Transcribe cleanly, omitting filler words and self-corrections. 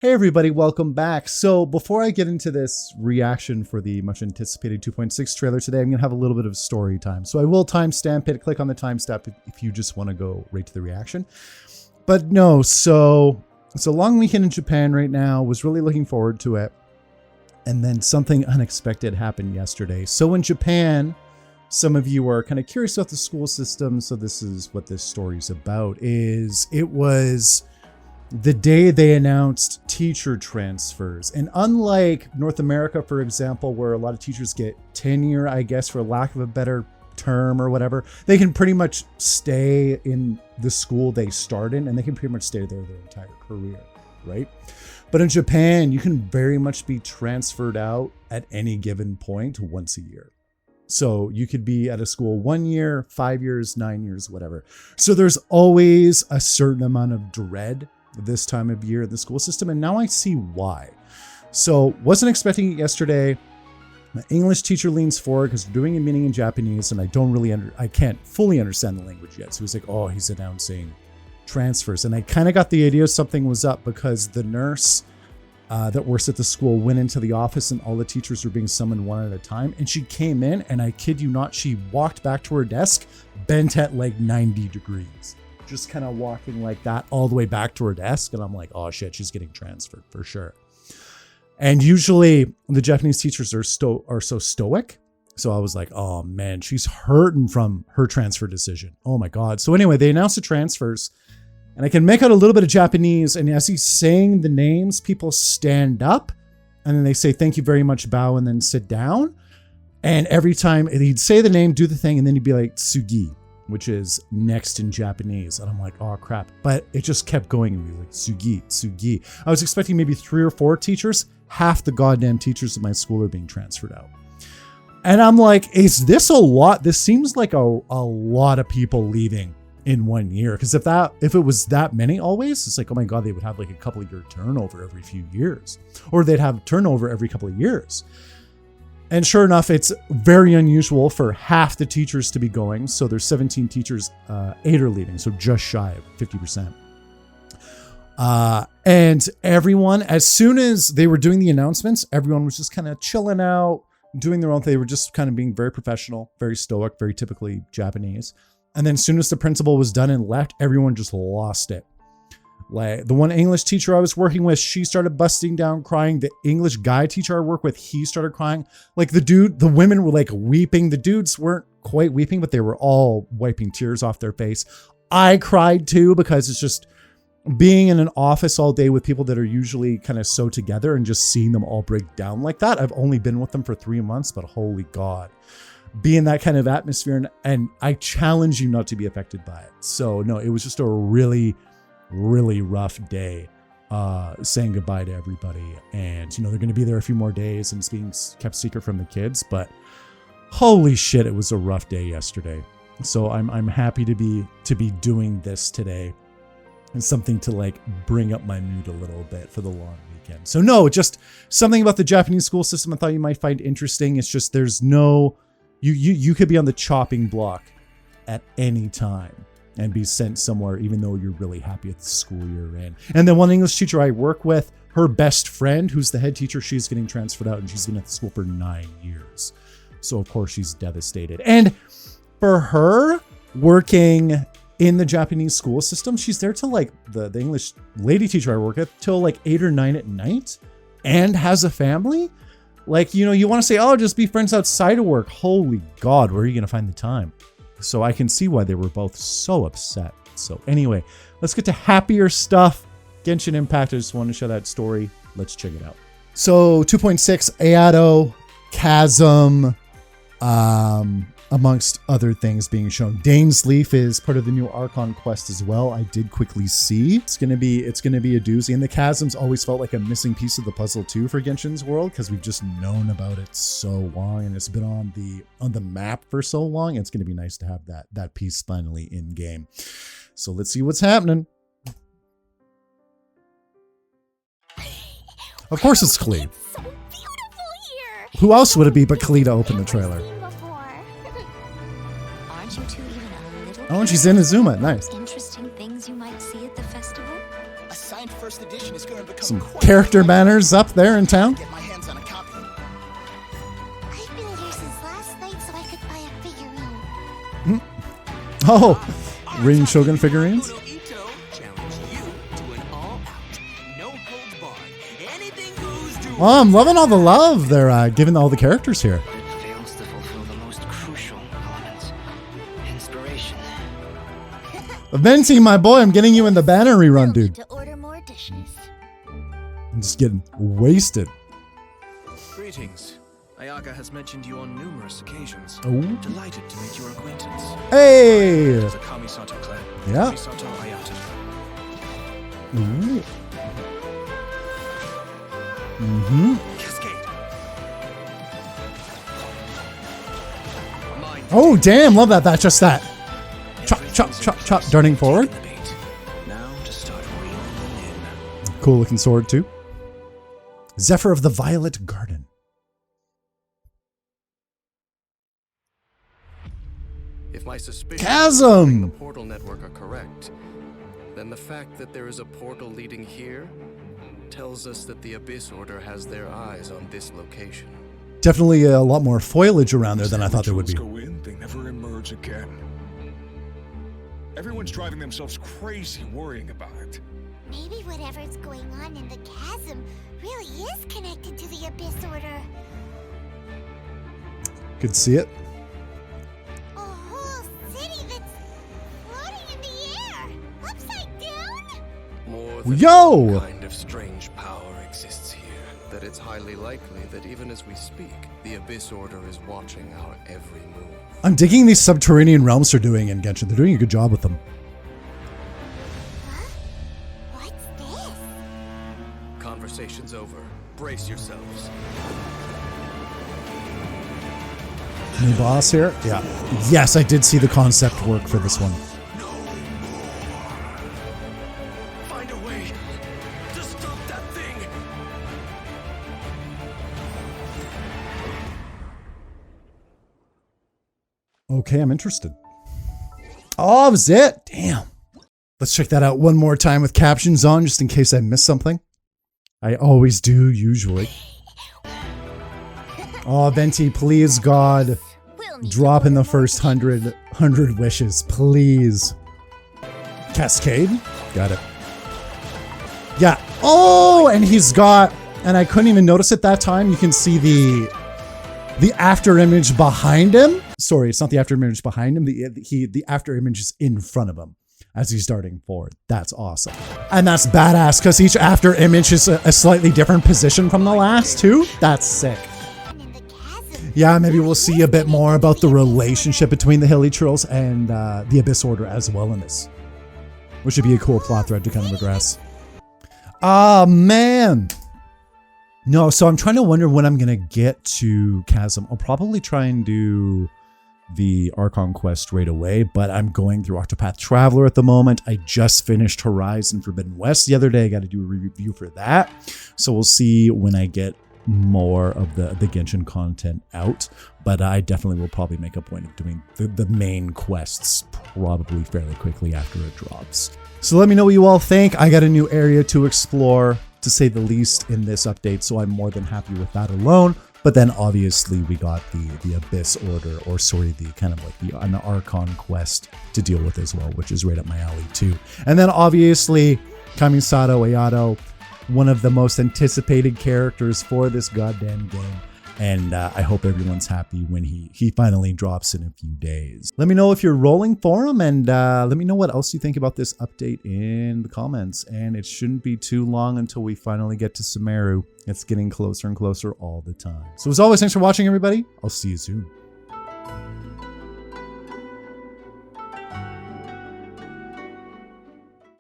Hey everybody, welcome back. So before I get into this reaction for the much anticipated 2.6 trailer today, I'm gonna have a little bit of story time. So I will timestamp it, click on the timestamp if you just wanna go right to the reaction. But no, so it's a long weekend in Japan right now, was really looking forward to it. And then something unexpected happened yesterday. So in Japan, some of you are kind of curious about the school system. So this is what this story is about, it was the day they announced teacher transfers. And unlike North America, for example, where a lot of teachers get tenure, I guess, for lack of a better term or whatever, they can pretty much stay in the school they start in and they can pretty much stay there their entire career, right? But in Japan, you can very much be transferred out at any given point once a year. So you could be at a school 1 year, 5 years, 9 years, whatever. So there's always a certain amount of dread this time of year in the school system, and now I see why. So wasn't expecting it yesterday. My English teacher leans forward because we're doing a meeting in Japanese and I can't fully understand the language yet. So he's like, oh, he's announcing transfers. And I kind of got the idea something was up because the nurse that works at the school went into the office and all the teachers were being summoned one at a time. And she came in and I kid you not, she walked back to her desk bent at like 90 degrees. Just kind of walking like that all the way back to her desk. And I'm like, oh shit, she's getting transferred for sure. And usually the Japanese teachers are so stoic. So I was like, oh man, she's hurting from her transfer decision. Oh my God. So anyway, they announced the transfers and I can make out a little bit of Japanese. And as he's saying the names, people stand up and then they say, thank you very much, bow, and then sit down. And every time he'd say the name, do the thing, and then he'd be like, Tsugi, which is next in Japanese. And I'm like, oh crap. But it just kept going and be like, Tsugi, Tsugi. I was expecting maybe 3 or 4 teachers. Half the goddamn teachers at my school are being transferred out. And I'm like, is this a lot? This seems like a lot of people leaving in 1 year. Because if it was that many always, it's like, oh my God, they would have like a couple of year turnover every few years. Or they'd have turnover every couple of years. And sure enough, it's very unusual for half the teachers to be going. So there's 17 teachers, 8 are leaving. So just shy of 50%. And everyone, as soon as they were doing the announcements, everyone was just kind of chilling out, doing their own thing. They were just kind of being very professional, very stoic, very typically Japanese. And then as soon as the principal was done and left, everyone just lost it. Like the one English teacher I was working with, she started busting down crying. The English guy teacher I work with, he started crying. Like the women were like weeping. The dudes weren't quite weeping, but they were all wiping tears off their face. I cried too, because it's just being in an office all day with people that are usually kind of so together and just seeing them all break down like that. I've only been with them for 3 months, but holy God, be in that kind of atmosphere. And I challenge you not to be affected by it. So no, it was just a really rough day saying goodbye to everybody. And you know, they're going to be there a few more days and it's being kept secret from the kids, but holy shit, it was a rough day yesterday. So I'm happy to be doing this today and something to like bring up my mood a little bit for the long weekend. So no, just something about the Japanese school system I thought you might find interesting. It's just there's no you could be on the chopping block at any time and be sent somewhere, even though you're really happy at the school you're in. And then one English teacher I work with, her best friend, who's the head teacher, she's getting transferred out and she's been at the school for 9 years. So of course she's devastated. And for her working in the Japanese school system, she's there till like the English lady teacher I work with till like 8 or 9 at night and has a family. Like, you know, you want to say, oh, just be friends outside of work. Holy God, where are you going to find the time? So I can see why they were both so upset. So anyway, let's get to happier stuff. Genshin Impact, I just want to show that story. Let's check it out. So 2.6, Ayato, Chasm, amongst other things being shown. Dainsleif is part of the new Archon Quest as well. I did quickly see it's gonna be a doozy. And the Chasm's always felt like a missing piece of the puzzle too for Genshin's world, because we've just known about it so long and it's been on the map for so long. It's gonna be nice to have that piece finally in game. So let's see what's happening. Of course it's Klee. It's so beautiful here. Who else would it be but Klee to open the trailer? Aren't you two even a little? Oh, and she's in Azuma. Nice. Interesting things you might see at the festival. A signed first edition is going to become Some character banners up there in town. Get my hands on a copy. I've been here since last night so I could buy a figurine. Oh, Rin Shogun figurines. Ito challenge you to an all-out, no holds barred, anything goes to. Oh, I'm loving all the love they're giving all the characters here. It fails to fulfill the most crucial elements. Inspiration. Venti, my boy, I'm getting you in the banner rerun, dude. To order more dishes. I'm just getting wasted. Greetings. Ayaka has mentioned you on numerous occasions. Oh. Delighted to make your acquaintance. Hey! The Kamisato clan. Yeah. Kamisato Ayato. Ooh. Mm-hmm. Cascade. Mind Oh, damn, love that. That's just that. Chop, chop, chop, chop, darting forward. Now to start reeling them in. Cool looking sword, too. Zephyr of the Violet Garden. If my suspicions Chasm! regarding the portal network are correct, then the fact that there is a portal leading here tells us that the Abyss Order has their eyes on this location. Definitely a lot more foliage around there than I thought there would be. Rituals go in, they never emerge again. Everyone's driving themselves crazy worrying about it. Maybe whatever's going on in the chasm really is connected to the Abyss Order. Could see it. A whole city that's floating in the air, upside down? More than Yo! one kind of strange power exists here, that it's highly likely that even as we speak, the Abyss Order is watching our every move. I'm digging these subterranean realms they're doing in Genshin. They're doing a good job with them. Huh? What's this? Conversation's over. Brace yourselves. New boss here? Yeah. Yes, I did see the concept work for this one. Find a way to stop that thing! Okay, I'm interested. Oh, that was it? Damn. Let's check that out one more time with captions on, just in case I missed something. I always do, usually. Oh, Venti, please, God. We'll need Drop to in the order more first 100 wishes, please. Cascade? Got it. Yeah. Oh, and he's got, and I couldn't even notice it that time. You can see the after image behind him. Sorry, it's not the after image behind him. The after image is in front of him as he's darting forward. That's awesome. And that's badass because each after image is a slightly different position from the last too. That's sick. in the chasm. Yeah, maybe we'll see a bit more about the relationship between the Hilly Trolls and the Abyss Order as well in this. Which would be a cool plot thread to kind of address. Ah, man. No, so I'm trying to wonder when I'm going to get to Chasm. I'll probably try and do the Archon Quest right away, but I'm going through Octopath Traveler at the moment. I just finished Horizon Forbidden West the other day. I got to do a review for that. So we'll see when I get more of the Genshin content out, but I definitely will probably make a point of doing the main quests probably fairly quickly after it drops. So let me know what you all think. I got a new area to explore, to say the least, in this update, so I'm more than happy with that alone. But then obviously we got the Abyss Order, or sorry, the kind of like an Archon Quest to deal with as well, which is right up my alley too. And then obviously Kamisato Ayato, one of the most anticipated characters for this goddamn game. And I hope everyone's happy when he finally drops in a few days. Let me know if you're rolling for him, and let me know what else you think about this update in the comments. And it shouldn't be too long until we finally get to Sumeru. It's getting closer and closer all the time. So as always, thanks for watching, everybody. I'll see you soon.